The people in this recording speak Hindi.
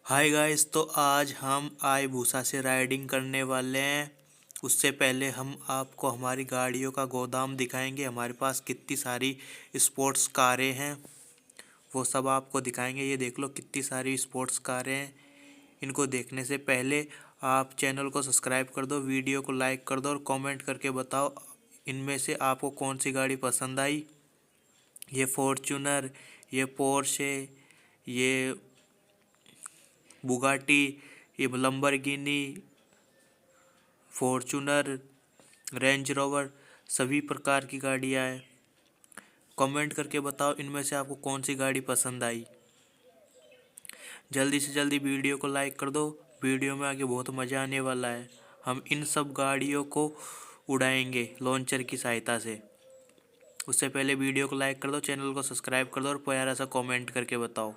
हाय गाइस, तो आज हम आई भूसा से राइडिंग करने वाले हैं। उससे पहले हम आपको हमारी गाड़ियों का गोदाम दिखाएंगे। हमारे पास कितनी सारी स्पोर्ट्स कारें हैं वो सब आपको दिखाएंगे। ये देख लो कितनी सारी स्पोर्ट्स कारें हैं। इनको देखने से पहले आप चैनल को सब्सक्राइब कर दो, वीडियो को लाइक कर दो और कमेंट करके बताओ इनमें से आपको कौन सी गाड़ी पसंद आई। ये फॉर्च्यूनर, ये पोर्शे, ये बुगाटी, ये लंबरगिनी, फॉर्च्यूनर, रेंज रोवर, सभी प्रकार की गाड़ियाँ हैं। कमेंट करके बताओ इनमें से आपको कौन सी गाड़ी पसंद आई। जल्दी से जल्दी वीडियो को लाइक कर दो। वीडियो में आगे बहुत मज़ा आने वाला है। हम इन सब गाड़ियों को उड़ाएंगे लॉन्चर की सहायता से। उससे पहले वीडियो को लाइक कर दो, चैनल को सब्सक्राइब कर दो और प्यारा सा कमेंट करके बताओ।